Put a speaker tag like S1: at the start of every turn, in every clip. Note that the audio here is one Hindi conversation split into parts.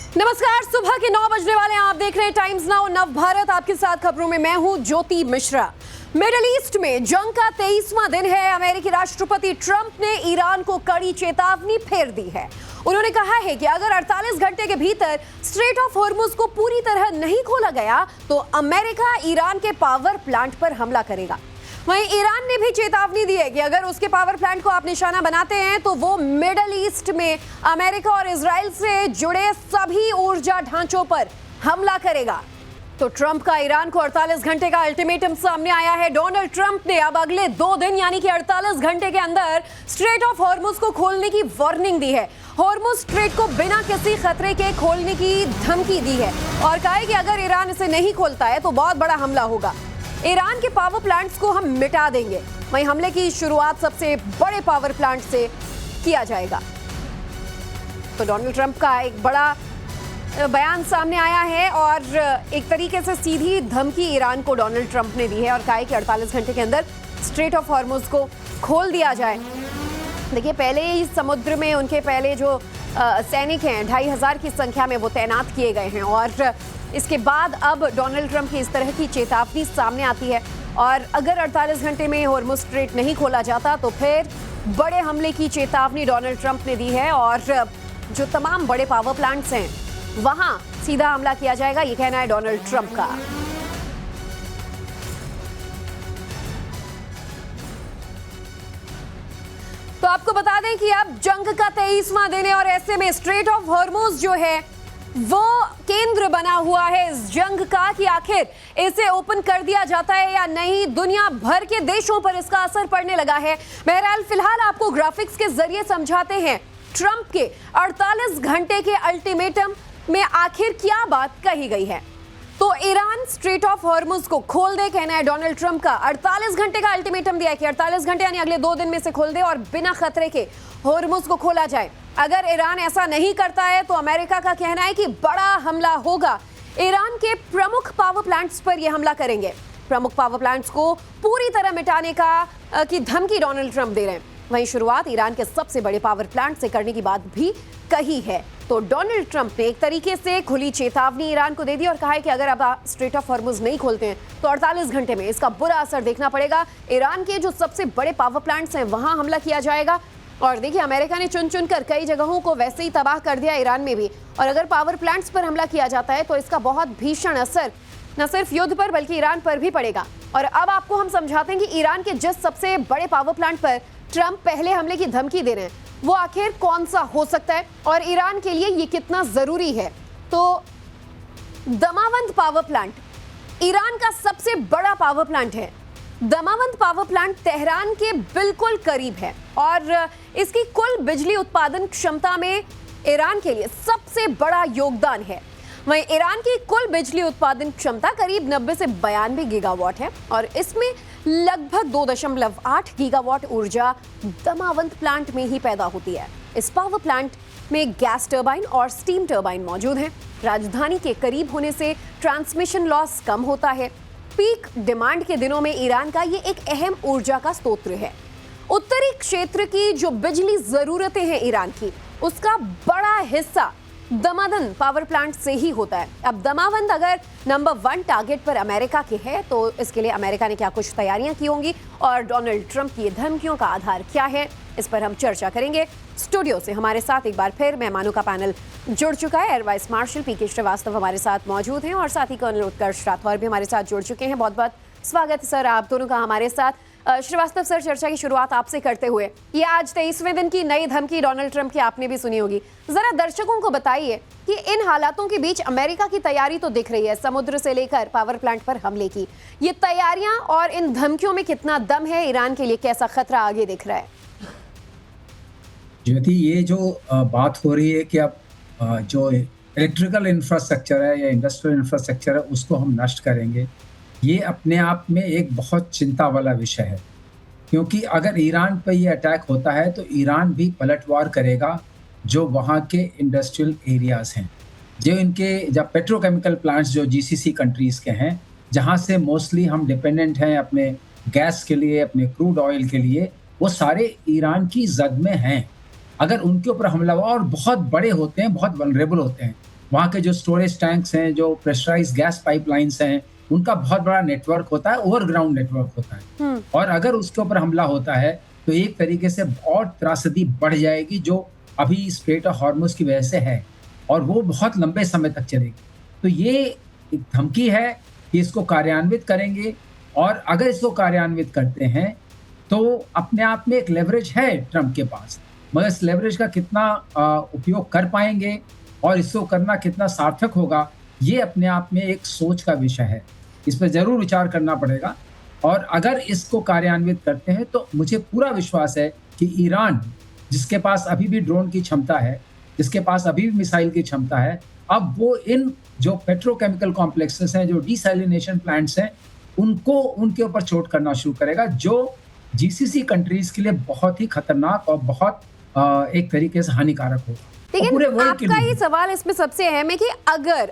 S1: नमस्कार, सुबह के 9 बजने वाले हैं। आप देख रहे हैं टाइम्स नाउ नव भारत। आपके साथ खबरों में मैं हूं ज्योति मिश्रा। मिडिल ईस्ट में जंग का 23वां दिन है। अमेरिकी राष्ट्रपति ट्रंप ने ईरान को कड़ी चेतावनी फेर दी है। उन्होंने कहा है कि अगर 48 घंटे के भीतर स्ट्रेट ऑफ हॉर्मुज को पूरी तरह नहीं खोला गया तो अमेरिका ईरान के पावर प्लांट पर हमला करेगा। वहीं ईरान ने भी चेतावनी दी है कि अगर उसके पावर प्लांट को आप निशाना बनाते हैं तो वो मिडिल ईस्ट में अमेरिका और इजराइल से जुड़े सभी ऊर्जा ढांचों पर हमला करेगा। तो ट्रंप का ईरान को 48 घंटे का अल्टीमेटम सामने आया है। डोनाल्ड ट्रंप ने अब अगले 2 दिन यानी कि 48 घंटे के अंदर स्ट्रेट ऑफ हॉर्मुज को खोलने की वार्निंग दी है। हॉर्मुज स्ट्रेट को बिना किसी खतरे के खोलने की धमकी दी है और कहा है कि अगर ईरान इसे नहीं खोलता है तो बहुत बड़ा हमला होगा। ईरान के पावर प्लांट्स को हम मिटा देंगे। वहीं हमले की शुरुआत सबसे बड़े पावर प्लांट से किया जाएगा। तो डोनाल्ड ट्रंप का एक बड़ा बयान सामने आया है और एक तरीके से सीधी धमकी ईरान को डोनाल्ड ट्रंप ने दी है और कहा है कि 48 घंटे के अंदर स्ट्रेट ऑफ हॉर्मुज को खोल दिया जाए। देखिए, पहले ही समुद्र में उनके पहले जो सैनिक हैं 2500 की संख्या में वो तैनात किए गए हैं और इसके बाद अब डोनाल्ड ट्रंप की इस तरह की चेतावनी सामने आती है और अगर 48 घंटे में हॉर्मुज स्ट्रेट नहीं खोला जाता तो फिर बड़े हमले की चेतावनी डोनाल्ड ट्रंप ने दी है और जो तमाम बड़े पावर प्लांट्स हैं वहां सीधा हमला किया जाएगा, ये कहना है डोनाल्ड ट्रंप का। तो आपको बता दें कि अब जंग का 23वां दिन है और ऐसे में स्ट्रेट ऑफ हॉर्मुज जो है वो केंद्र बना हुआ है इस जंग का कि आखिर इसे ओपन कर दिया जाता है या नहीं। दुनिया भर के देशों पर इसका असर पड़ने लगा है। बहरहाल फिलहाल आपको ग्राफिक्स के जरिए समझाते हैं ट्रंप के 48 घंटे के अल्टीमेटम में आखिर क्या बात कही गई है। तो ईरान स्ट्रेट ऑफ हॉर्मुज को खोल दे, कहना है डोनाल्ड ट्रंप का। 48 घंटे का अल्टीमेटम दिया है कि 48 घंटे यानी अगले 2 दिन में से खोल दे और बिना खतरे के हॉर्मुज को खोला जाए। अगर ईरान ऐसा नहीं करता है तो अमेरिका का कहना है कि बड़ा हमला होगा। ईरान के प्रमुख पावर प्लांट्स पर यह हमला करेंगे। प्रमुख पावर प्लांट्स को पूरी तरह मिटाने की धमकी डोनाल्ड ट्रंप दे रहे हैं। वहीं शुरुआत ईरान के सबसे बड़े पावर प्लांट से करने की बात भी कही है। तो डोनाल्ड ट्रंप ने एक तरीके से खुली चेतावनी ईरान को दे दी और कहा है कि अगर अब स्ट्रेट ऑफ हॉर्मुज नहीं खोलते हैं तो 48 घंटे में इसका बुरा असर देखना पड़ेगा। ईरान के जो सबसे बड़े पावर प्लांट्स हैं वहां हमला किया जाएगा। और देखिए, अमेरिका ने चुन चुन कर कई जगहों को वैसे ही तबाह कर दिया, ईरान में भी। और अगर पावर प्लांट्स पर हमला किया जाता है तो इसका बहुत भीषण असर न सिर्फ युद्ध पर बल्कि ईरान पर भी पड़ेगा। और अब आपको हम समझाते हैं कि ईरान के जिस सबसे बड़े पावर प्लांट पर ट्रंप पहले हमले की धमकी दे रहे हैं वो आखिर कौन सा हो सकता है और ईरान के लिए ये कितना जरूरी है। तो दमावंद पावर प्लांट ईरान का सबसे बड़ा पावर प्लांट है। दमावंद पावर प्लांट तेहरान के बिल्कुल करीब है और इसकी कुल बिजली उत्पादन क्षमता में ईरान के लिए सबसे बड़ा योगदान है। वहीं ईरान की कुल बिजली उत्पादन क्षमता करीब 90 से 92 गीगावाट है और इसमें लगभग 2.8 गीगावाट ऊर्जा दमावंद प्लांट में ही पैदा होती है। इस पावर प्लांट में गैस टरबाइन और स्टीम टरबाइन मौजूद हैं। राजधानी के करीब होने से ट्रांसमिशन लॉस कम होता है। पीक डिमांड के दिनों में ईरान का ये एक अहम ऊर्जा का स्रोत है। उत्तरी क्षेत्र की जो बिजली जरूरतें हैं ईरान की, उसका बड़ा हिस्सा दमावंद पावर प्लांट से ही होता है। अब दमावंद अगर नंबर 1 टारगेट पर अमेरिका के है तो इसके लिए अमेरिका ने क्या कुछ तैयारियां की होंगी और डोनाल्ड ट्रंप की धमकियों का आधार क्या है, इस पर हम चर्चा करेंगे। स्टूडियो से हमारे साथ एक बार फिर मेहमानों का पैनल जुड़ चुका है। एयर वाइस मार्शल पीके श्रीवास्तव हमारे साथ मौजूद हैं और साथ ही कर्नल उत्कर्ष राठौर भी हमारे साथ जुड़ चुके हैं। बहुत बहुत स्वागत सर आप दोनों का हमारे साथ। श्रीवास्तव सर, चर्चा की शुरुआत आपसे करते हुए, ये आज 23वें दिन की नई धमकी डोनाल्ड ट्रंप की आपने भी सुनी होगी। जरा दर्शकों को बताइए कि इन हालातों के बीच अमेरिका की तैयारी तो दिख रही है समुद्र से लेकर पावर प्लांट पर हमले की। ये तैयारियां और इन धमकियों में कितना दम है, ईरान के लिए कैसा खतरा आगे दिख रहा है?
S2: ज्योति, ये जो बात हो रही है कि अब जो इलेक्ट्रिकल इंफ्रास्ट्रक्चर है या इंडस्ट्रियल इंफ्रास्ट्रक्चर है उसको हम नष्ट करेंगे, ये अपने आप में एक बहुत चिंता वाला विषय है। क्योंकि अगर ईरान पर ये अटैक होता है तो ईरान भी पलटवार करेगा जो वहाँ के इंडस्ट्रियल एरियाज़ हैं, जो इनके जब पेट्रोकेमिकल प्लांट्स जो जीसीसी कंट्रीज़ के हैं, जहाँ से मोस्टली हम डिपेंडेंट हैं अपने गैस के लिए, अपने क्रूड ऑयल के लिए, वो सारे ईरान की जद में हैं। अगर उनके ऊपर हमला हुआ और बहुत बड़े होते हैं, बहुत वल्नरेबल होते हैं, वहाँ के जो स्टोरेज टैंक्स हैं, जो प्रेशराइज्ड गैस पाइपलाइंस हैं, उनका बहुत बड़ा नेटवर्क होता है, ओवरग्राउंड नेटवर्क होता है। और अगर उसके ऊपर हमला होता है तो एक तरीके से और त्रासदी बढ़ जाएगी, जो अभी स्ट्रेट ऑफ हॉर्मुज की वजह से है, और वो बहुत लंबे समय तक चलेगी। तो ये एक धमकी है कि इसको कार्यान्वित करेंगे, और अगर इसको कार्यान्वित करते हैं तो अपने आप में एक लेवरेज है ट्रंप के पास, मगर इस लेवरेज का कितना उपयोग कर पाएंगे और इसको करना कितना सार्थक होगा, ये अपने आप में एक सोच का विषय है। इस पर ज़रूर विचार करना पड़ेगा, और अगर इसको कार्यान्वित करते हैं तो मुझे पूरा विश्वास है कि ईरान, जिसके पास अभी भी ड्रोन की क्षमता है, जिसके पास अभी भी मिसाइल की क्षमता है, अब वो इन जो पेट्रोकेमिकल कॉम्प्लेक्सेस हैं, जो डिसैलिनेशन प्लांट्स हैं, उनको उनके ऊपर चोट करना शुरू करेगा, जो जीसीसी कंट्रीज के लिए बहुत ही खतरनाक और बहुत एक तरीके से हानिकारक होगा।
S1: लेकिन आपका ये सवाल इसमें सबसे अहम है कि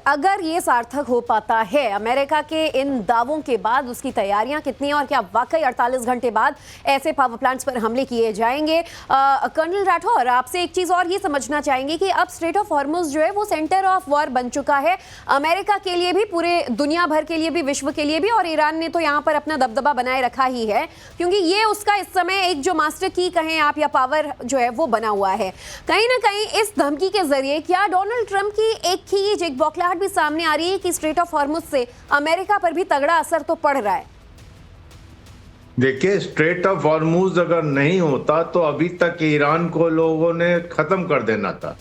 S1: अगर ये सार्थक हो पाता है, अमेरिका के इन दावों के बाद उसकी तैयारियां कितनी हैं, और क्या वाकई 48 घंटे बाद ऐसे पावर प्लांट्स पर हमले किए जाएंगे? कर्नल राठौर, आपसे एक चीज और ये समझना चाहेंगे कि अब स्ट्रेट ऑफ हॉर्मुज जो है वो सेंटर ऑफ वॉर बन चुका है, अमेरिका के लिए भी, पूरे दुनिया भर के लिए भी, विश्व के लिए भी, और ईरान ने तो यहाँ पर अपना दबदबा बनाए रखा ही है, क्योंकि ये उसका इस समय एक जो मास्टर की कहें आप, या पावर जो है वो बना हुआ है। कहीं ना कहीं इस धमकी के जरिए क्या डोनाल्ड ट्रंप की एक खींच, एक बौखलाहट भी सामने आ रही है कि स्ट्रेट ऑफ हॉर्मुज से अमेरिका पर भी तगड़ा असर तो पड़ रहा है?
S3: देखिए, स्ट्रेट ऑफ हॉर्मुज अगर नहीं होता तो अभी तक ईरान को लोगों ने खत्म कर देना था।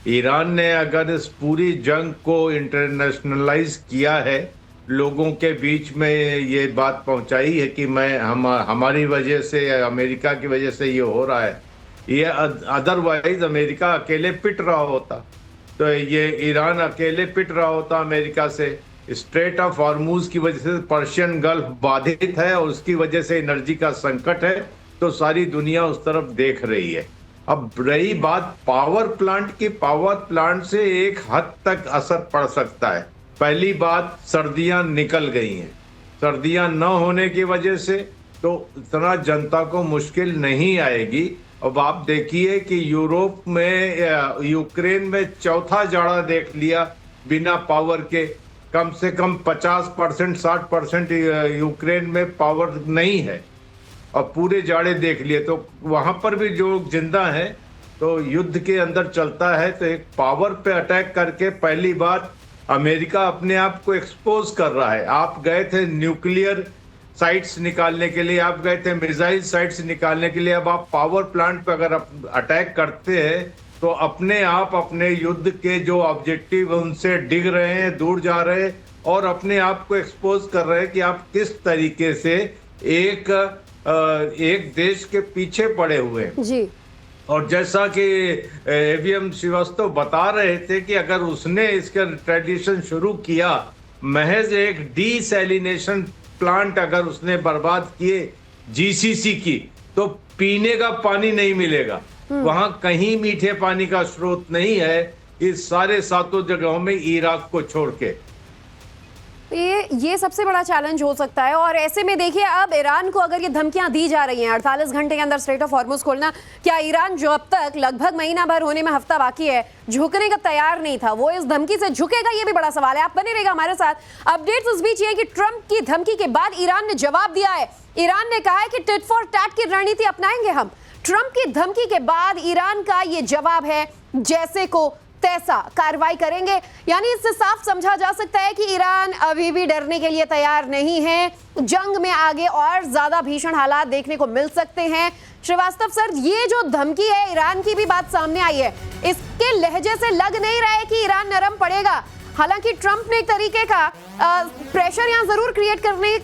S3: ईरान ने अगर इस पूरी जंग को इंटरनेशनलाइज किया है, लोगों के बीच में ये बात पहुंचाई है कि हमारी वजह से, अमेरिका की वजह से ये हो रहा है, ये अदरवाइज अमेरिका अकेले पिट रहा होता, तो ये ईरान अकेले पिट रहा होता अमेरिका से। स्ट्रेट ऑफ हॉर्मुज की वजह से पर्शियन गल्फ बाधित है, और उसकी वजह से एनर्जी का संकट है, तो सारी दुनिया उस तरफ देख रही है। अब रही बात पावर प्लांट की, पावर प्लांट से एक हद तक असर पड़ सकता है। पहली बात, सर्दियां निकल गई हैं, सर्दियां न होने की वजह से तो इतना जनता को मुश्किल नहीं आएगी। अब आप देखिए कि यूरोप में, यूक्रेन में चौथा जाड़ा देख लिया बिना पावर के। कम से कम 50%, 60% यूक्रेन में पावर नहीं है, और पूरे जाड़े देख लिए। तो वहां पर भी जो जिंदा हैं, तो युद्ध के अंदर चलता है, तो एक पावर पे अटैक करके पहली बात अमेरिका अपने आप को एक्सपोज कर रहा है। आप गए थे न्यूक्लियर साइट्स निकालने के लिए, आप गए थे मिसाइल साइट्स निकालने के लिए, अब आप पावर प्लांट पर अगर अटैक करते हैं तो अपने आप अपने युद्ध के जो ऑब्जेक्टिव उनसे डिग रहे हैं, दूर जा रहे हैं, और अपने आप को एक्सपोज कर रहे हैं कि आप किस तरीके से एक देश के पीछे पड़े हुए हैं
S1: जी। और
S3: जैसा कि एवीएम श्रीवास्तव बता रहे थे कि अगर उसने इसका ट्रेडिशन शुरू किया, महज एक डीसैलिनेशन प्लांट अगर उसने बर्बाद किए जीसीसी की, तो पीने का पानी नहीं मिलेगा, वहां कहीं मीठे पानी का स्रोत नहीं है इस सारे 7 जगहों में इराक को छोड़ के।
S1: ये सबसे बड़ा चैलेंज हो सकता है। और ऐसे में देखिए, अब ईरान को अगर ये धमकियां दी जा रही हैं 48 घंटे के अंदर स्ट्रेट ऑफ हॉर्मुज खोलना, क्या ईरान जो अब तक लगभग महीना भर होने में हफ्ता बाकी है, झुकने का तैयार नहीं था, वो इस धमकी से झुकेगा? ये भी बड़ा सवाल है। आप बने रहेगा हमारे साथ। अपडेट्स इस बीच ये कि ट्रंप की धमकी के बाद ईरान ने जवाब दिया है। ईरान ने कहा है कि टिट फॉर टैट की रणनीति अपनाएंगे हम। ट्रंप की धमकी के बाद ईरान का ये जवाब है, जैसे को तैसा कार्रवाई करेंगे। यानी इससे साफ समझा जा सकता है कि ईरान अभी भी डरने के लिए तैयार नहीं है। जंग में आगे और ज्यादा भीषण हालात देखने को मिल सकते हैं। श्रीवास्तव सर, ये जो धमकी है, ईरान की भी बात सामने आई है, इसके लहजे से लग नहीं रहा है कि ईरान नरम पड़ेगा। हालांकि ट्रंप ने एक तरीके का प्रेशर यहां जरूर क्रिएट करने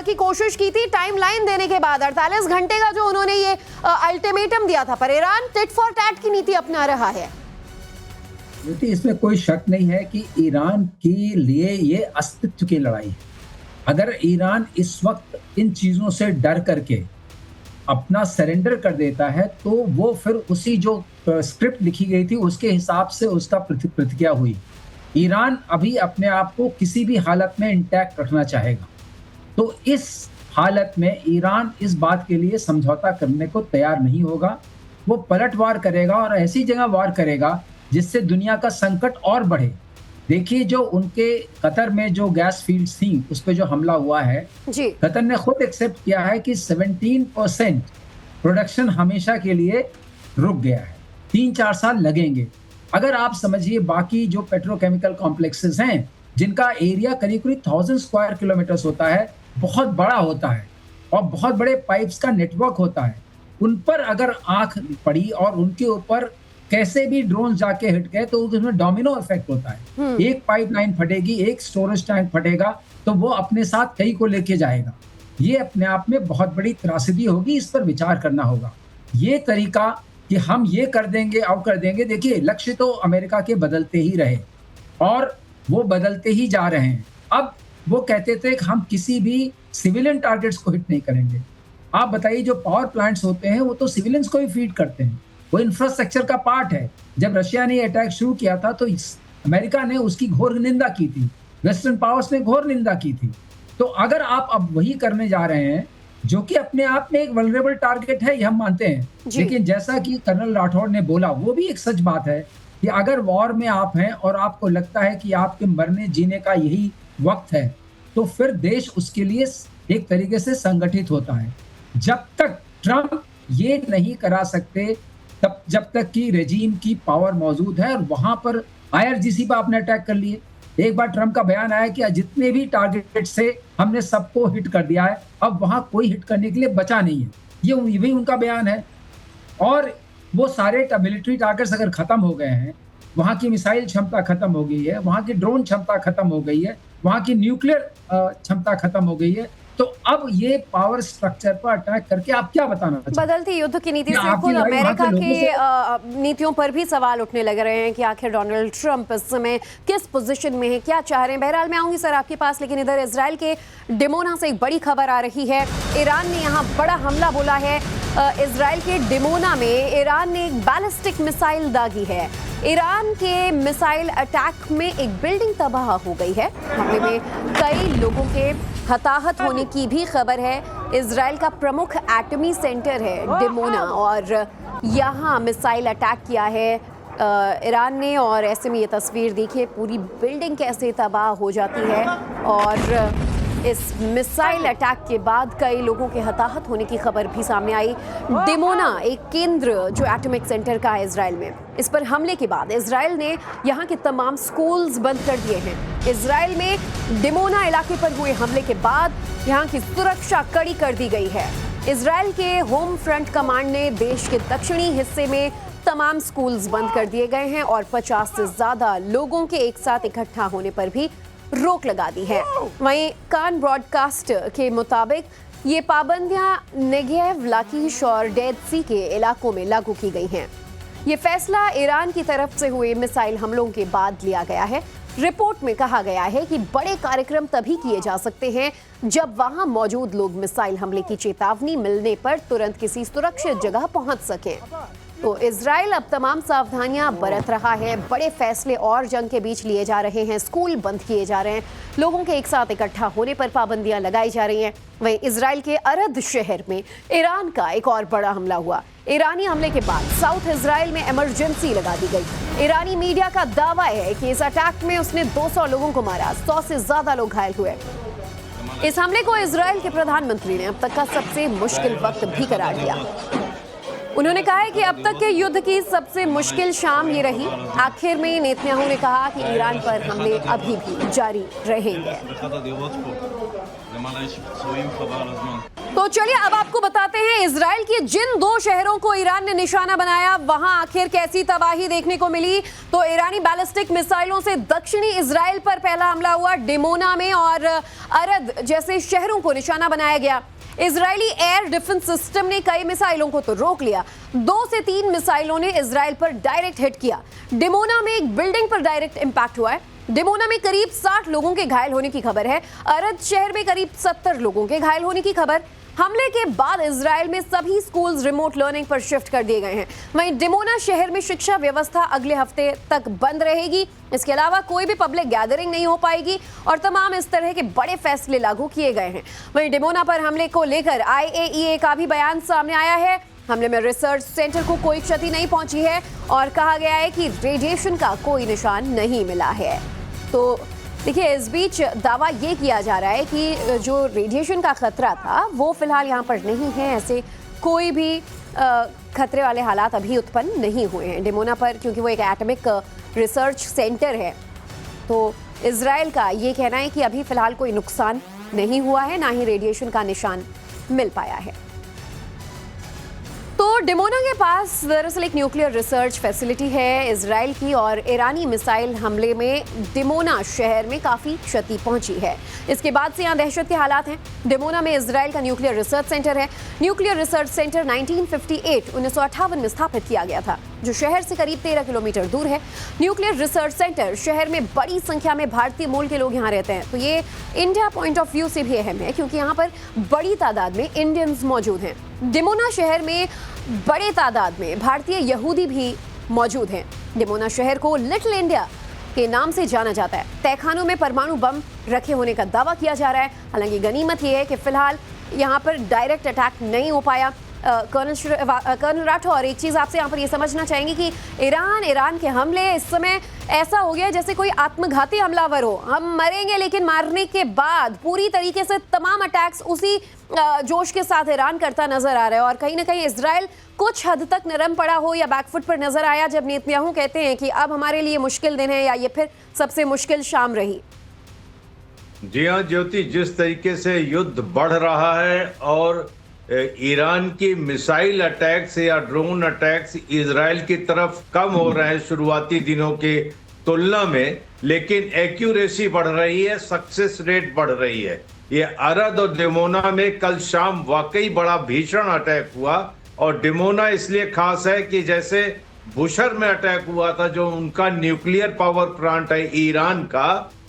S1: की कोशिश की थी टाइमलाइन देने के बाद। 48 घंटे का जो उन्होंने ये अल्टीमेटम दिया था, पर ईरान टिट फॉर टैट की नीति अपना रहा है।
S2: इसमें कोई शक नहीं है कि ईरान के लिए ये अस्तित्व की लड़ाई है। अगर ईरान इस वक्त इन चीजों से डर करके अपना सरेंडर कर देता है, तो वो फिर उसी जो स्क्रिप्ट लिखी गई थी उसके हिसाब से उसका प्रतिक्रिया हुई। ईरान अभी अपने आप को किसी भी हालत में इंटैक्ट रखना चाहेगा, तो इस हालत में ईरान इस बात के लिए समझौता करने को तैयार नहीं होगा। वो पलटवार करेगा और ऐसी जगह वार करेगा जिससे दुनिया का संकट और बढ़े। देखिए जो उनके कतर में जो गैस फील्ड्स थी उस पे जो हमला हुआ है,
S1: जी।
S2: कतर ने खुद एक्सेप्ट किया है कि 17% प्रोडक्शन हमेशा के लिए रुक गया है। 3-4 साल लगेंगे। अगर आप समझिए बाकी जो पेट्रोकेमिकल कॉम्प्लेक्सेस हैं जिनका एरिया करीब-करीब 1000 स्क्वायर किलोमीटर्स होता है, बहुत बड़ा होता है और बहुत बड़े पाइप्स का नेटवर्क होता है। उन पर अगर आँख पड़ी और उनके ऊपर कैसे भी ड्रोन जाके हिट गए तो उसमें डोमिनो इफेक्ट होता है। एक पाइपलाइन फटेगी, एक स्टोरेज टैंक फटेगा तो वो अपने साथ कई को लेके जाएगा। ये अपने आप में बहुत बड़ी त्रासदी होगी, इस पर विचार करना होगा। ये तरीका कि हम ये कर देंगे और कर देंगे, देखिए लक्ष्य तो अमेरिका के बदलते ही रहे और वो बदलते ही जा रहे हैं। अब वो कहते थे कि हम किसी भी सिविलियन टारगेट्स को हिट नहीं करेंगे। आप बताइए जो पावर प्लांट्स होते हैं वो तो सिविलियंस को ही फीड करते हैं, वो इंफ्रास्ट्रक्चर का पार्ट है। जब रशिया ने अटैक शुरू किया था तो अमेरिका ने उसकी घोर निंदा की थी, वेस्टर्न पावर्स ने घोर निंदा की थी। तो अगर आप अब वही करने जा रहे हैं जो कि अपने आप में एक वल्नरेबल टारगेट है, ये हम मानते हैं, लेकिन जैसा कि कर्नल राठौड़ ने बोला वो भी एक सच बात है कि अगर वॉर में आप हैं और आपको लगता है कि आपके मरने जीने का यही वक्त है तो फिर देश उसके लिए एक तरीके से संगठित होता है। जब तक ट्रंप ये नहीं करा सकते तब जब तक कि रेजीम की पावर मौजूद है, और वहां पर IRGC पर आपने अटैक कर लिए। एक बार ट्रंप का बयान आया कि जितने भी टारगेट से हमने सबको हिट कर दिया है, अब वहां कोई हिट करने के लिए बचा नहीं है। ये भी उनका बयान है। और वो सारे मिलिट्री टारगेट्स अगर खत्म हो गए हैं, वहां की मिसाइल क्षमता खत्म हो गई है, वहां की ड्रोन क्षमता खत्म हो गई है, वहां की न्यूक्लियर क्षमता खत्म हो गई है, तो अब ये पावर स्ट्रक्चर पर अटैक करके आप क्या बताना चाहते हैं?
S1: बदलती युद्ध की नीति से खुद अमेरिका की नीतियों पर भी सवाल उठने लग रहे हैं कि आखिर डोनाल्ड ट्रंप इस समय किस पोजीशन में है, क्या चाह रहे हैं। बहरहाल मैं आऊंगी सर आपके पास, लेकिन इधर इजराइल के डिमोना से एक बड़ी खबर आ रही है। ईरान ने यहाँ बड़ा हमला बोला है। इजराइल के डिमोना में ईरान ने एक बैलिस्टिक मिसाइल दागी है। ईरान के मिसाइल अटैक में एक बिल्डिंग तबाह हो गई है। हमले में कई लोगों के हताहत होने की भी खबर है। इजराइल का प्रमुख एटमी सेंटर है डिमोना, और यहाँ मिसाइल अटैक किया है ईरान ने। और ऐसे में ये तस्वीर देखिए, पूरी बिल्डिंग कैसे तबाह हो जाती है। और इस मिसाइल अटैक के बाद कई लोगों के हताहत होने की खबर भी सामने आई। डिमोना एक केंद्र जो एटॉमिक सेंटर का है इजराइल में, इस पर हमले के बाद इजराइल ने यहाँ के तमाम स्कूल्स बंद कर दिए हैं। इजराइल में डिमोना इलाके पर हुए हमले के बाद यहाँ की सुरक्षा कड़ी कर दी गई है। इजराइल के होम फ्रंट कमांड ने देश के दक्षिणी हिस्से में तमाम स्कूल्स बंद कर दिए गए हैं और 50 से ज्यादा लोगों के एक साथ इकट्ठा होने पर भी रोक लगा दी है। वहीं कान ब्रॉडकास्ट के मुताबिक ये पाबंदियां नेगेव, लाकीश और डेड सी के इलाकों में लागू की गई हैं। ये फैसला ईरान की तरफ से हुए मिसाइल हमलों के बाद लिया गया है। रिपोर्ट में कहा गया है कि बड़े कार्यक्रम तभी किए जा सकते हैं जब वहां मौजूद लोग मिसाइल हमले की चेतावनी मिलने पर तुरंत किसी सुरक्षित जगह पहुंच सकें। तो इजराइल अब तमाम सावधानियां बरत रहा है। बड़े फैसले और जंग के बीच लिए जा रहे हैं। स्कूल बंद किए जा रहे हैं, लोगों के एक साथ इकट्ठा होने पर पाबंदियां लगाई जा रही हैं। वहीं इजराइल के अरद शहर में ईरान का एक और बड़ा हमला हुआ। ईरानी हमले के बाद साउथ इजराइल में इमरजेंसी लगा दी गई। ईरानी मीडिया का दावा है कि इस अटैक में उसने 200 लोगों को मारा, 100 से ज्यादा लोग घायल हुए। इस हमले को इजराइल के प्रधानमंत्री ने अब तक का सबसे मुश्किल वक्त भी करार दिया। उन्होंने कहा है कि अब तक के युद्ध की सबसे मुश्किल शाम ये रही। आखिर में नेतन्याहू ने कहा कि ईरान पर हमले अभी भी जारी रहेंगे। तो चलिए अब आपको बताते हैं इजराइल के जिन 2 शहरों को ईरान ने निशाना बनाया वहां आखिर कैसी तबाही देखने को मिली। तो ईरानी बैलिस्टिक मिसाइलों से दक्षिणी इजराइल पर पहला हमला हुआ। डिमोना में और अरद जैसे शहरों को निशाना बनाया गया। इजरायली एयर डिफेंस सिस्टम ने कई मिसाइलों को तो रोक लिया। 2 से 3 मिसाइलों ने इजराइल पर डायरेक्ट हिट किया। डिमोना में एक बिल्डिंग पर डायरेक्ट इंपैक्ट हुआ है। डिमोना में करीब 60 लोगों के घायल होने की खबर है। अरद शहर में करीब 70 लोगों के घायल होने की खबर। हमले के बाद इजराइल में सभी स्कूल्स रिमोट लर्निंग पर शिफ्ट कर दिए गए हैं। वहीं डिमोना शहर में शिक्षा व्यवस्था अगले हफ्ते तक बंद रहेगी। इसके अलावा कोई भी पब्लिक गैदरिंग नहीं हो पाएगी और तमाम इस तरह के बड़े फैसले लागू किए गए हैं। वहीं डिमोना पर हमले को लेकर IAEA का भी बयान सामने आया है। हमले में रिसर्च सेंटर को कोई क्षति नहीं पहुंची है और कहा गया है कि रेडिएशन का कोई निशान नहीं मिला है। तो देखिए, इस बीच दावा ये किया जा रहा है कि जो रेडिएशन का खतरा था वो फिलहाल यहाँ पर नहीं है। ऐसे कोई भी खतरे वाले हालात अभी उत्पन्न नहीं हुए हैं डिमोना पर, क्योंकि वो एक एटॉमिक रिसर्च सेंटर है। तो इजराइल का ये कहना है कि अभी फिलहाल कोई नुकसान नहीं हुआ है, ना ही रेडिएशन का निशान मिल पाया है। तो डिमोना के पास दरअसल एक न्यूक्लियर रिसर्च फैसिलिटी है इजराइल की, और ईरानी मिसाइल हमले में डिमोना शहर में काफ़ी क्षति पहुंची है। इसके बाद से यहाँ दहशत के हालात हैं। डिमोना में इजराइल का न्यूक्लियर रिसर्च सेंटर है। न्यूक्लियर रिसर्च सेंटर 1958 में स्थापित किया गया था, जो शहर से करीब 13 किलोमीटर दूर है। न्यूक्लियर रिसर्च सेंटर शहर में बड़ी संख्या में भारतीय मूल के लोग यहाँ रहते हैं, तो ये इंडिया पॉइंट ऑफ व्यू से भी अहम है, क्योंकि यहाँ पर बड़ी तादाद में इंडियंस मौजूद हैं। डिमोना शहर में बड़े तादाद में भारतीय यहूदी भी मौजूद हैं। डिमोना शहर को लिटिल इंडिया के नाम से जाना जाता है। तहखानों में परमाणु बम रखे होने का दावा किया जा रहा है। हालांकि गनीमत यह है कि फिलहाल यहाँ पर डायरेक्ट अटैक नहीं हो पाया। कर्नल राठौर, एक चीज़ आपसे यहाँ पर ये समझना चाहेंगे कि ईरान के हमले इस समय ऐसा हो गया जैसे कोई आत्मघाती हमलावर हो। हम मरेंगे, लेकिन मारने के बाद पूरी तरीके से तमाम अटैक्स उसी जोश के साथ ईरान करता नजर आ रहा है। और कहीं ना कहीं इजराइल कुछ हद तक नरम पड़ा हो या बैकफुट पर नजर आया, जब नेतन्याहू कहते हैं कि अब हमारे लिए मुश्किल दिन है, या ये फिर सबसे मुश्किल शाम रही।
S3: जी हाँ ज्योति, जिस तरीके से युद्ध बढ़ रहा है और ईरान की मिसाइल अटैक्स या ड्रोन अटैक्स इजराइल की तरफ कम हो रहे हैं शुरुआती दिनों के तुलना में, लेकिन एक्यूरेसी बढ़ रही है, सक्सेस रेट बढ़ रही है। ये अरद और डिमोना में कल शाम वाकई बड़ा भीषण अटैक हुआ, और डिमोना इसलिए खास है कि जैसे बुशर में अटैक हुआ था, जो उनका न्यूक्लियर पावर प्लांट है ईरान का,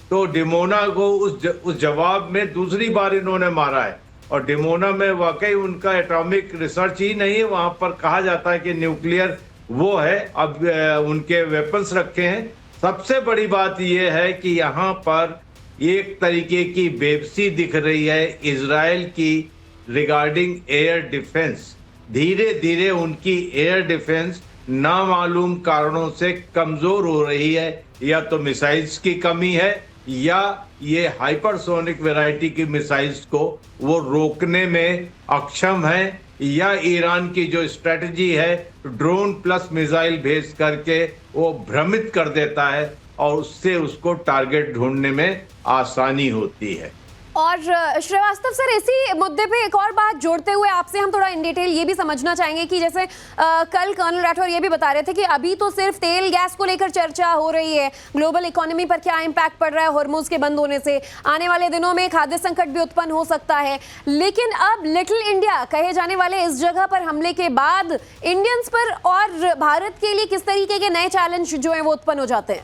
S3: तो डिमोना को उस जवाब में दूसरी बार इन्होंने मारा है। और डिमोना में वाकई उनका एटॉमिक रिसर्च ही नहीं है, वहां पर कहा जाता है कि न्यूक्लियर वो है, अब उनके वेपन्स रखे हैं। सबसे बड़ी बात यह है कि यहाँ पर एक तरीके की बेबसी दिख रही है इजराइल की रिगार्डिंग एयर डिफेंस। धीरे धीरे उनकी एयर डिफेंस नामालूम कारणों से कमजोर हो रही है, या तो मिसाइल्स की कमी है, या ये हाइपरसोनिक वैरायटी की मिसाइल्स को वो रोकने में अक्षम है, या ईरान की जो स्ट्रेटजी है ड्रोन प्लस मिसाइल भेज करके वो भ्रमित कर देता है, और उससे उसको टारगेट ढूंढने में आसानी होती है।
S1: और श्रीवास्तव सर, इसी मुद्दे पे एक और बात जोड़ते हुए आपसे हम थोड़ा इन डिटेल ये भी समझना चाहेंगे कि जैसे कल कर्नल राठौर ये भी बता रहे थे कि अभी तो सिर्फ तेल गैस को लेकर चर्चा हो रही है, ग्लोबल इकोनॉमी पर क्या इंपैक्ट पड़ रहा है हॉर्मुज़ के बंद होने से, आने वाले दिनों में खाद्य संकट भी उत्पन्न हो सकता है। लेकिन अब लिटिल इंडिया कहे जाने वाले इस जगह पर हमले के बाद इंडियंस पर और भारत के लिए किस तरीके के नए चैलेंज जो है वो उत्पन्न हो जाते हैं?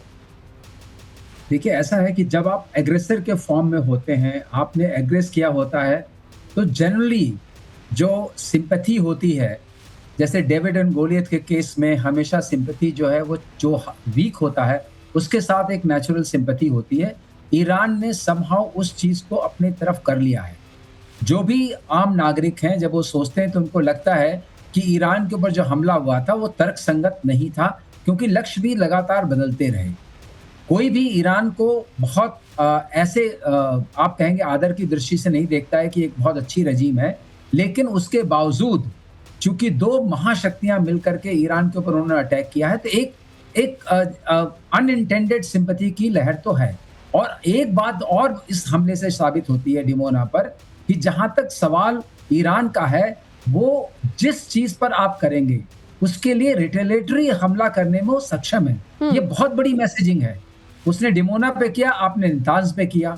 S2: देखिए, ऐसा है कि जब आप एग्रेसर के फॉर्म में होते हैं, आपने एग्रेस किया होता है, तो जनरली जो सिंपैथी होती है, जैसे डेविड एंड गोलियत के केस में हमेशा सिंपैथी जो है वो जो वीक होता है उसके साथ एक नेचुरल सिंपैथी होती है। ईरान ने समहाउ उस चीज़ को अपने तरफ कर लिया है। जो भी आम नागरिक हैं, जब वो सोचते हैं तो उनको लगता है कि ईरान के ऊपर जो हमला हुआ था वो तर्कसंगत नहीं था, क्योंकि लक्ष्य भी लगातार बदलते रहे। कोई भी ईरान को बहुत ऐसे आप कहेंगे आदर की दृष्टि से नहीं देखता है कि एक बहुत अच्छी रजीम है, लेकिन उसके बावजूद चूंकि दो महाशक्तियां मिलकर के ईरान के ऊपर उन्होंने अटैक किया है, तो एक अनइंटेंडेड सिंपैथी की लहर तो है। और एक बात और इस हमले से साबित होती है डिमोना पर, कि जहां तक सवाल ईरान का है, वो जिस चीज पर आप करेंगे उसके लिए रिटेलेटरी हमला करने में वो सक्षम है। ये बहुत बड़ी मैसेजिंग है। उसने डिमोना पे किया, आपने नातांज पे किया,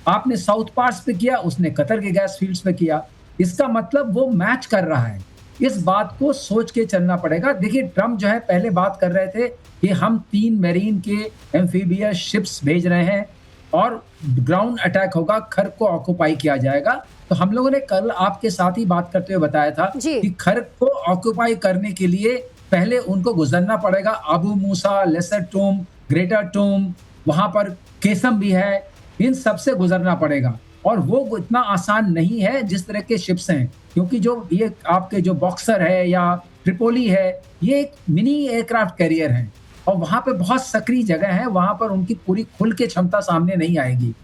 S2: आपने साउथ पार्स पे किया, उसने कतर के गैस फील्ड्स पे किया। इसका मतलब वो मैच कर रहा है। इस बात को सोच के चलना पड़ेगा। देखिए, ट्रम्प जो है पहले बात कर रहे थे कि हम 3 मेरीन के एम्फीबियस शिप्स भेज रहे हैं और ग्राउंड अटैक होगा, खर्क को ऑक्यूपाई किया जाएगा। तो हम लोगों ने कल आपके साथ ही बात करते हुए बताया था कि खर्क को ऑक्यूपाई करने के लिए पहले उनको गुजरना पड़ेगा अबू मूसा, लेसर टूम, ग्रेटर टूम, वहां पर केसम भी है, इन सब से गुजरना पड़ेगा। और वो इतना आसान नहीं है जिस तरह के शिप्स हैं, क्योंकि जो ये आपके जो बॉक्सर है या ट्रिपोली है, ये एक मिनी एयरक्राफ्ट कैरियर है। और वहां पे बहुत सक्रिय जगह है, वहां पर उनकी पूरी खुल के क्षमता सामने नहीं आएगी।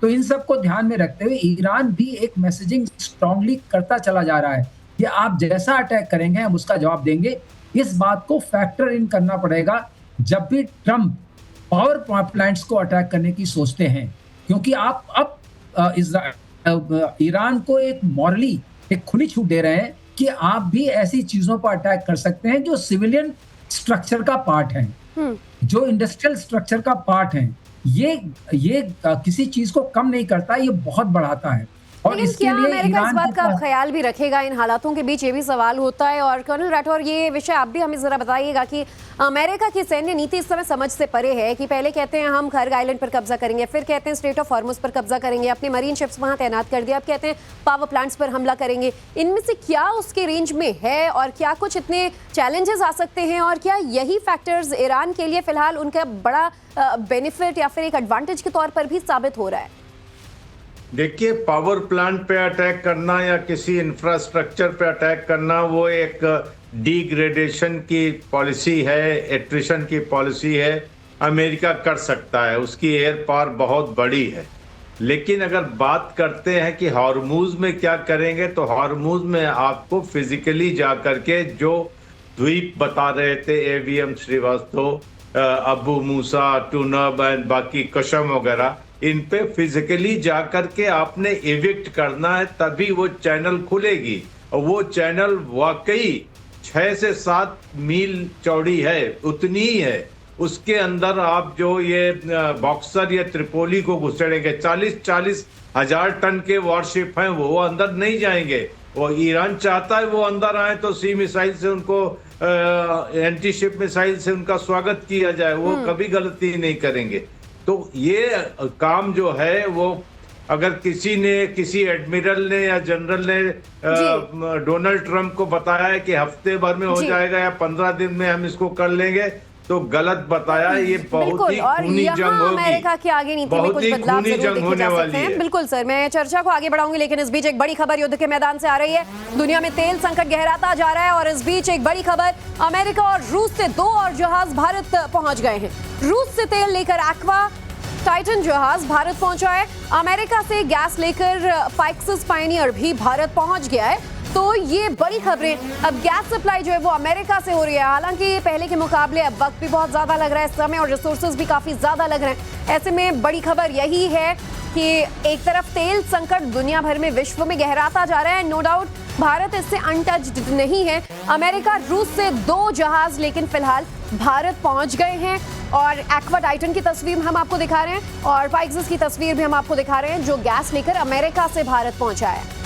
S2: तो इन सबको ध्यान में रखते हुए ईरान भी एक मैसेजिंग स्ट्रांगली करता चला जा रहा है कि आप जैसा अटैक करेंगे हम उसका जवाब देंगे। इस बात को फैक्टर इन करना पड़ेगा जब भी ट्रंप पावर प्लांट्स को अटैक करने की सोचते हैं, क्योंकि आप अब ईरान को एक मॉरली एक खुली छूट दे रहे हैं कि आप भी ऐसी चीजों पर अटैक कर सकते हैं जो सिविलियन स्ट्रक्चर का पार्ट है, जो इंडस्ट्रियल स्ट्रक्चर का पार्ट है। ये किसी चीज को कम नहीं करता, ये बहुत बढ़ाता है। और
S1: लेकिन
S2: इसके
S1: क्या
S2: लिए
S1: अमेरिका इस
S2: ईरान
S1: बात
S2: के
S1: का
S2: पास
S1: ख्याल भी रखेगा इन हालातों के बीच, ये भी सवाल होता है। और कर्नल राठौर, ये विषय आप भी हमें जरा बताइएगा कि अमेरिका की सैन्य नीति इस समय समझ से परे है कि पहले कहते हैं हम खर्ग आइलैंड पर कब्जा करेंगे, फिर कहते हैं स्ट्रेट ऑफ हॉर्मुज पर कब्जा करेंगे, अपने मरीन शिप्स वहां तैनात कर दिया, अब कहते हैं पावर प्लांट्स पर हमला करेंगे। इनमें से क्या उसके रेंज में है और क्या कुछ इतने चैलेंजेस आ सकते हैं, और क्या यही फैक्टर्स ईरान के लिए फिलहाल उनका बड़ा बेनिफिट या फिर एक एडवांटेज के तौर पर भी साबित हो रहा है?
S3: देखिए, पावर प्लांट पे अटैक करना या किसी इंफ्रास्ट्रक्चर पे अटैक करना वो एक डिग्रेडेशन की पॉलिसी है, एट्रिशन की पॉलिसी है। अमेरिका कर सकता है, उसकी एयर पावर बहुत बड़ी है। लेकिन अगर बात करते हैं कि हॉर्मुज में क्या करेंगे, तो हॉर्मुज में आपको फिजिकली जा करके जो द्वीप बता रहे थे AVM Srivastava, Abu Musa, Tunb and बाकी कशम वगैरह, इन पे फिजिकली जाकर के आपने इविक्ट करना है, तभी वो चैनल खुलेगी। और वो चैनल वाकई 6 से 7 मील चौड़ी है, उतनी ही है। उसके अंदर आप जो ये बॉक्सर या त्रिपोली को घुसेड़ेंगे, 40-40 हजार टन के वॉरशिप हैं, वो अंदर नहीं जाएंगे। वो ईरान चाहता है वो अंदर आए तो सी मिसाइल से उनको एंटी शिप मिसाइल से उनका स्वागत किया जाए, वो कभी गलती नहीं करेंगे। तो ये काम जो है वो अगर किसी एडमिरल ने या जनरल ने डोनाल्ड ट्रंप को बताया है कि हफ्ते भर में हो जाएगा या 15 दिन में हम इसको कर लेंगे, तो गलत बताया। ये बहुत ही खूनी जंग होगी,
S1: अमेरिका की आगे नीति में कुछ बदलाव जरूर देखे जा सकते हैं। बिल्कुल सर, मैं चर्चा को आगे बढ़ाऊंगी, लेकिन इस बीच एक बड़ी खबर युद्ध के मैदान से आ रही है। दुनिया में तेल संकट गहराता जा रहा है और इस बीच एक बड़ी खबर, अमेरिका और रूस से 2 और जहाज भारत पहुंच गए हैं। रूस से तेल लेकर एक्वा टाइटन जहाज भारत पहुंचा है। अमेरिका से गैस लेकर पाइक्सिस पायनियर भी भारत पहुंच गया है। तो ये बड़ी खबरें, अब गैस सप्लाई जो है वो अमेरिका से हो रही है। हालांकि पहले के मुकाबले अब वक्त भी बहुत ज्यादा लग रहा है इस समय और रिसोर्सेज भी काफी ज्यादा लग रहे हैं। ऐसे में बड़ी खबर यही है कि एक तरफ तेल संकट दुनिया भर में विश्व में गहराता जा रहा है, नो डाउट भारत इससे अनटच्ड नहीं है। अमेरिका रूस से 2 जहाज लेकिन फिलहाल भारत पहुंच गए हैं और एक्वा टाइटन की तस्वीर हम आपको दिखा रहे हैं और पाइक्सिस की तस्वीर भी हम आपको दिखा रहे हैं जो गैस लेकर अमेरिका से भारत पहुंचा है।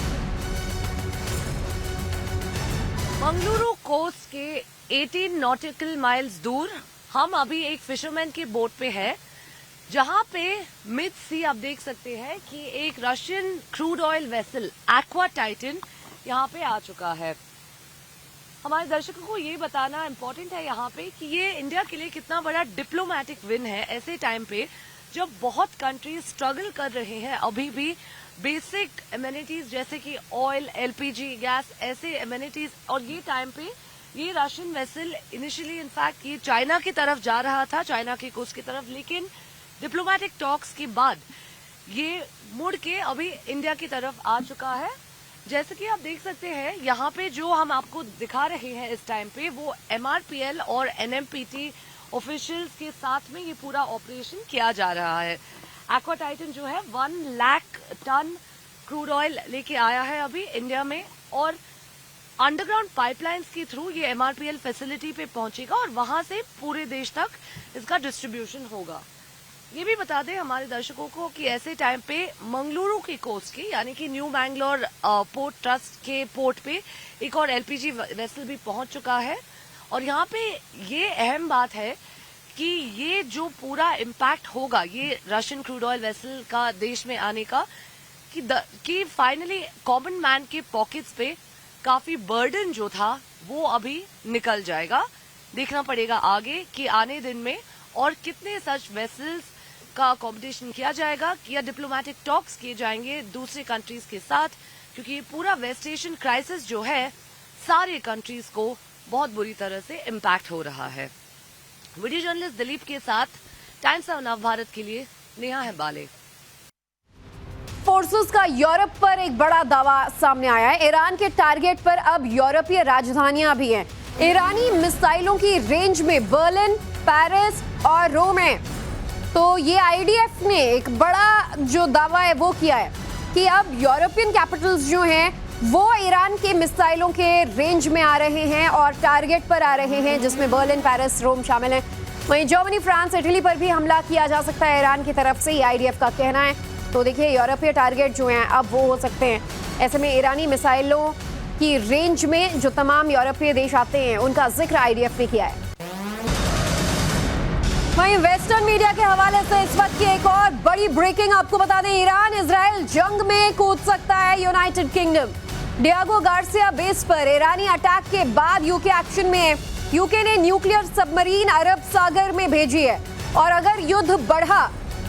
S4: मंगलुरु कोस्ट के 18 नॉटिकल माइल्स दूर हम अभी एक फिशरमैन के बोट पे है, जहां पे मिड सी आप देख सकते हैं कि एक Russian crude oil vessel aqua Titan यहां पे आ चुका है। हमारे दर्शकों को ये बताना इम्पोर्टेंट है यहाँ पे कि ये इंडिया के लिए कितना बड़ा डिप्लोमेटिक विन है ऐसे टाइम पे जब बहुत कंट्रीज स्ट्रगल कर रहे हैं अभी भी बेसिक एमिनिटीज जैसे कि ऑयल, एलपीजी, गैस, ऐसे एमिनिटीज। और ये टाइम पे ये रशियन वेसल इनिशियली इनफैक्ट ये चाइना की तरफ जा रहा था, चाइना की कोस्ट की तरफ, लेकिन डिप्लोमेटिक टॉक्स के बाद ये मुड़ के अभी इंडिया की तरफ आ चुका है। जैसे कि आप देख सकते हैं यहाँ पे जो हम आपको दिखा रहे हैं इस टाइम पे वो MRPL और NMPT ऑफिशियल्स के साथ में ये पूरा ऑपरेशन किया जा रहा है। एक्वा टाइटन जो है 1 लाख टन क्रूड ऑयल लेके आया है अभी इंडिया में और अंडरग्राउंड पाइपलाइंस के थ्रू ये MRPL फैसिलिटी पे पहुंचेगा और वहां से पूरे देश तक इसका डिस्ट्रीब्यूशन होगा। ये भी बता दें हमारे दर्शकों को कि ऐसे टाइम पे मंगलुरु की कोस्ट की यानी कि न्यू मैंगलोर पोर्ट ट्रस्ट के पोर्ट पे एक और LPG वेसल भी पहुंच चुका है। और यहाँ पे ये अहम बात है कि ये जो पूरा इम्पैक्ट होगा ये रशियन क्रूड ऑयल वेसल का देश में आने का कि फाइनली कॉमन मैन के पॉकेट्स पे काफी बर्डन जो था वो अभी निकल जाएगा। देखना पड़ेगा आगे कि आने दिन में और कितने सच वेसल्स का कॉम्पिटिशन किया जाएगा या डिप्लोमेटिक टॉक्स किए जाएंगे दूसरे कंट्रीज के साथ, क्योंकि ये पूरा वेस्ट एशियन क्राइसिस जो है सारे कंट्रीज को बहुत बुरी तरह से इम्पैक्ट हो रहा है। वीडियो जर्नलिस्ट दिलीप के साथ टाइम्स ऑफ नव भारत के लिए नेहा हेब्बाले।
S1: फोर्सेस का यूरोप पर एक बड़ा दावा सामने आया है। ईरान के टारगेट पर अब यूरोपीय राजधानियां भी हैं। ईरानी मिसाइलों की रेंज में बर्लिन, पेरिस और रोम है। तो ये आईडीएफ ने एक बड़ा जो दावा है वो किया है कि अब यूरोपियन कैपिटल्स जो हैं वो ईरान के मिसाइलों के रेंज में आ रहे हैं और टारगेट पर आ रहे हैं, जिसमें बर्लिन, पेरिस, रोम शामिल हैं। वहीं जर्मनी, फ्रांस, इटली पर भी हमला किया जा सकता है ईरान की तरफ से, ये आईडीएफ का कहना है। तो देखिए यूरोपीय टारगेट जो हैं अब वो हो सकते हैं। ऐसे में ईरानी मिसाइलों की रेंज में जो तमाम यूरोपीय देश आते हैं उनका जिक्र आईडीएफ ने किया है। वहीं वेस्टर्न मीडिया के हवाले से इस वक्त की एक और बड़ी ब्रेकिंग आपको बता दें, ईरान इजराइल जंग में कूद सकता है United kingdom. Diego Garcia base पर ईरानी अटैक के बाद यूके एक्शन में है। यूके ने न्यूक्लियर सबमरीन अरब सागर में भेजी है और अगर युद्ध बढ़ा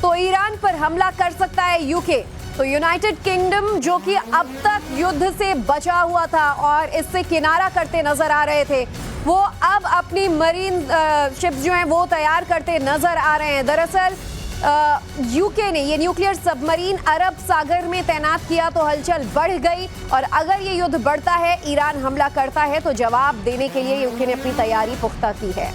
S1: तो ईरान पर हमला कर सकता है यूके। तो यूनाइटेड किंगडम जो कि अब तक युद्ध से बचा हुआ था और इससे किनारा करते नजर आ रहे थे, वो अब अपनी मरीन शिप्स जो हैं वो तैयार करते नजर आ रहे हैं। दरअसल यूके ने ये न्यूक्लियर सबमरीन अरब सागर में तैनात किया तो हलचल बढ़ गई और अगर ये युद्ध बढ़ता है, ईरान हमला करता है तो जवाब देने के लिए यूके ने अपनी तैयारी पुख्ता की है।